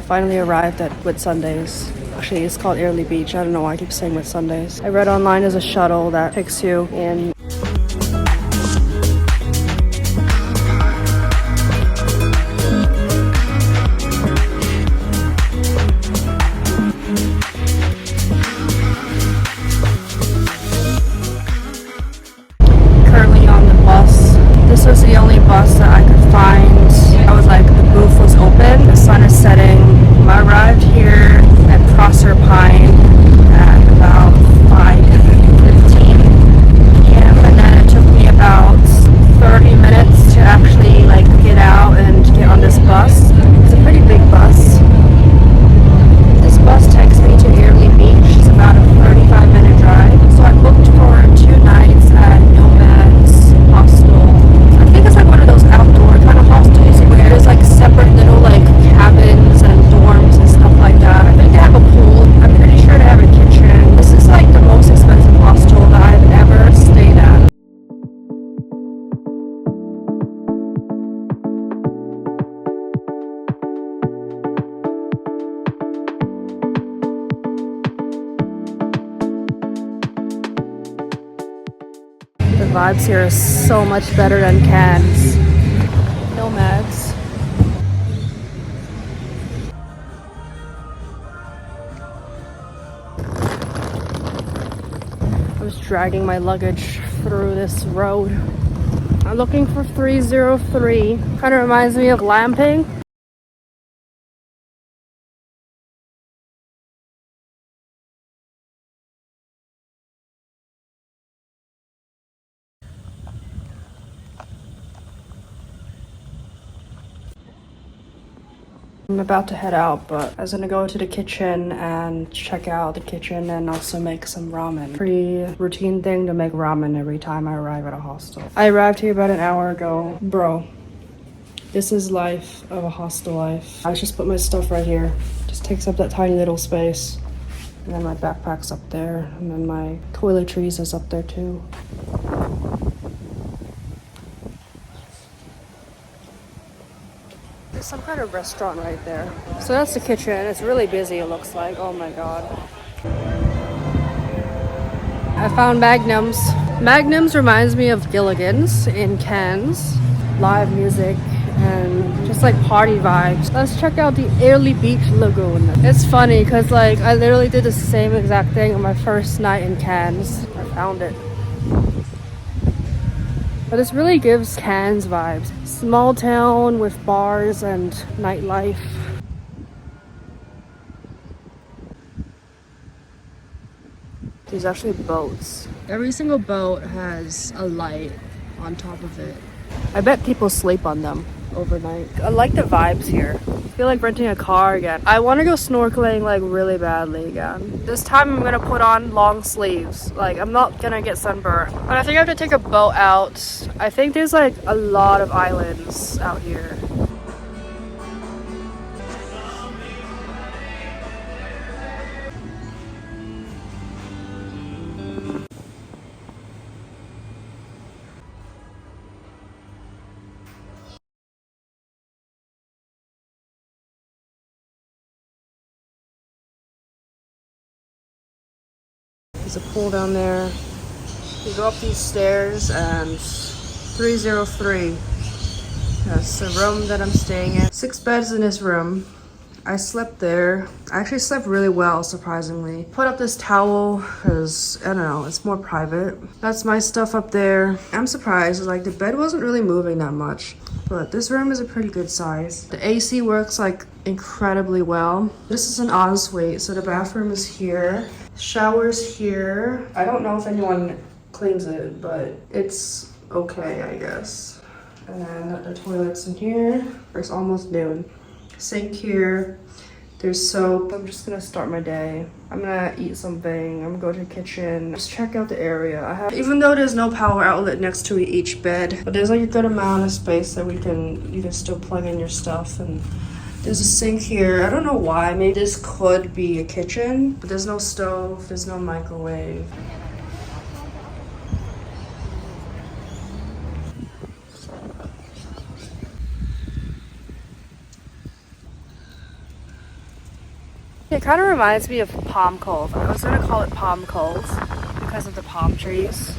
Finally arrived at Whitsundays. Actually, it's called Airlie Beach. I don't know why I keep saying Whitsundays. I read online there's a shuttle that takes you in. Currently on the bus. This was the only bus that I could find. I was like, the booth was open. The sun is setting. I arrived here at Prosser Pine at about 5:15 p.m. and then it took me about 30 minutes to actually like get out and get on this bus. It's a pretty big bus. This bus takes me to Airlie Beach. It's about a 35-minute drive. So I booked for 2 nights at Nomads hostel. I think it's like one of those outdoor kind of hostels where there's like separate little like cabins and dorms and stuff like that. I think they have a pool. I'm pretty sure they have a kitchen. This is like the most expensive hostel that I've ever stayed at. The vibes here are so much better than Cannes. Nomads. I was dragging my luggage through this road. I'm looking for 303. Kind of reminds me of glamping. I'm about to head out, but I was gonna go to the kitchen and check out the kitchen and also make some ramen. Pretty routine thing to make ramen every time I arrive at a hostel. I arrived here about an hour ago. Bro, this is life of a hostel life. I just put my stuff right here. Just takes up that tiny little space. And then my backpack's up there. And then my toiletries is up there too. There's some kind of restaurant right there. So that's the kitchen. It's really busy, it looks like. Oh my god. I found Magnums. Magnums reminds me of Gilligan's in Cannes. Live music and just like party vibes. Let's check out the Airlie Beach Lagoon. It's funny because like I literally did the same exact thing on my first night in Cannes. I found it. But this really gives Cannes vibes. Small town with bars and nightlife. There's actually boats. Every single boat has a light on top of it. I bet people sleep on them overnight. I like the vibes here. I feel like renting a car again. I want to go snorkeling like really badly again. This time I'm gonna put on long sleeves. Like I'm not gonna get sunburned. But I think I have to take a boat out. I think there's like a lot of islands out here. There's a pool down there. You go up these stairs and 303. That's the room that I'm staying in. 6 beds in this room. I slept there. I actually slept really well, surprisingly. Put up this towel because, I don't know, it's more private. That's my stuff up there. I'm surprised, like the bed wasn't really moving that much. But this room is a pretty good size. The AC works like incredibly well. This is an ensuite, so the bathroom is here. Shower's here. I don't know if anyone cleans it, but it's okay, I guess. And then the toilet's in here. It's almost noon. Sink here. There's soap. I'm just gonna start my day. I'm gonna eat something. I'm gonna go to the kitchen. Just check out the area. Even though there's no power outlet next to each bed, but there's like a good amount of space that you can still plug in your stuff. And there's a sink here. I don't know why. Maybe this could be a kitchen, but there's no stove. There's no microwave. It kind of reminds me of Palm Cove. I was gonna call it Palm Cove because of the palm trees.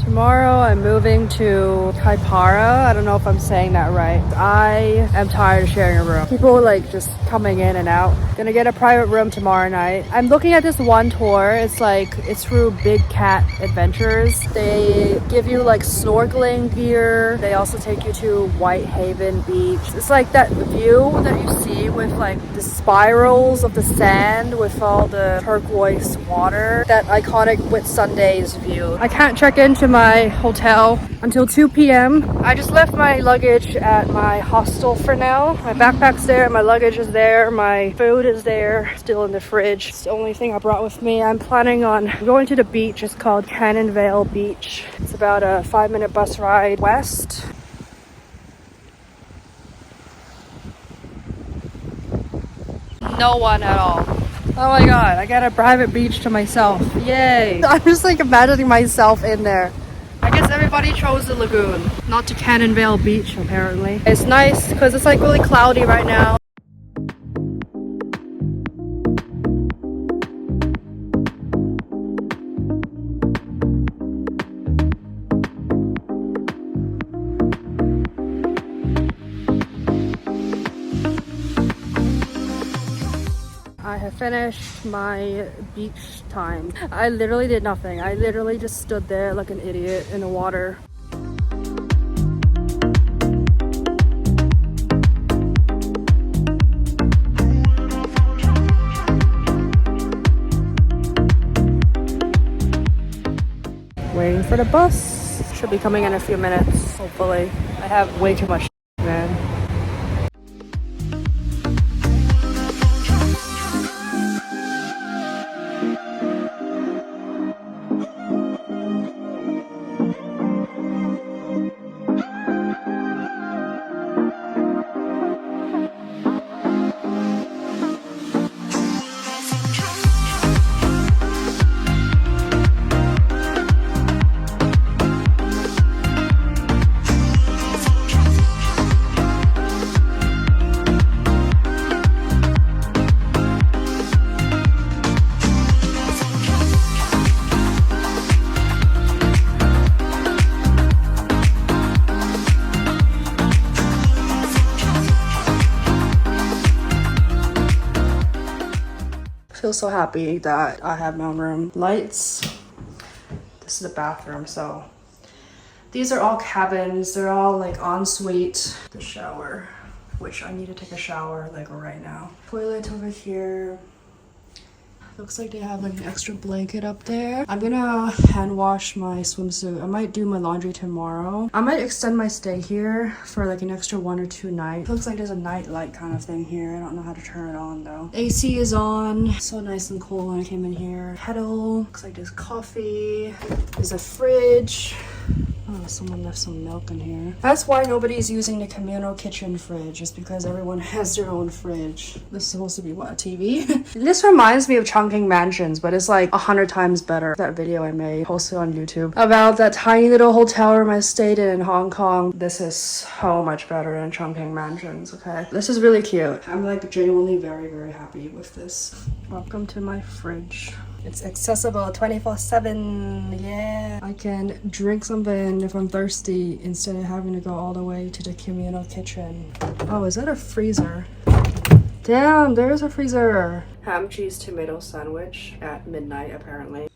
Tomorrow I'm moving to Kipara. I don't know if I'm saying that right. I am tired of sharing a room. People like just coming in and out. Gonna get a private room tomorrow night. I'm looking at this one tour. It's through Big Cat Adventures. They give you like snorkeling gear. They also take you to Whitehaven Beach. It's like that view that you see with like the spirals of the sand with all the turquoise water. That iconic Whitsundays view. I can't check into my hotel until 2 p.m. I just left my luggage at my hostel for now. My backpack's there, my luggage is there, my food is there, still in the fridge. It's the only thing I brought with me. I'm planning on going to the beach. It's called Cannonvale Beach. It's about a 5-minute bus ride west. No one at all. Oh my god, I got a private beach to myself. Yay. I'm just like imagining myself in there. I guess everybody chose the lagoon, not to Cannonvale Beach apparently. It's nice because it's like really cloudy right now. I have finished my beach time. I literally did nothing. I literally just stood there like an idiot in the water. Waiting for the bus. Should be coming in a few minutes, hopefully. I have way too much, man. Feel so happy that I have my own room. Lights. This is the bathroom, so these are all cabins. They're all like ensuite. The shower, which I need to take a shower like right now. Toilet over here. Looks like they have like an extra blanket up there. I'm gonna hand wash my swimsuit. I might do my laundry tomorrow. I might extend my stay here for like an extra 1 or 2 nights. Looks like there's a night light kind of thing here. I don't know how to turn it on though. AC is on. So nice and cool when I came in here. Kettle. Looks like there's coffee. There's a fridge. Oh, someone left some milk in here. That's why nobody's using the communal kitchen fridge, is because everyone has their own fridge. This is supposed to be what, a TV? This reminds me of Chungking Mansions, but it's like 100 times better. That video I made, posted on YouTube, about that tiny little hotel room I stayed in Hong Kong. This is so much better than Chungking Mansions, okay? This is really cute. I'm like genuinely very, very happy with this. Welcome to my fridge. It's accessible 24/7. Yeah. I can drink something if I'm thirsty instead of having to go all the way to the communal kitchen. Oh, is that a freezer? Damn, there's a freezer. Ham, cheese, tomato sandwich at midnight, apparently.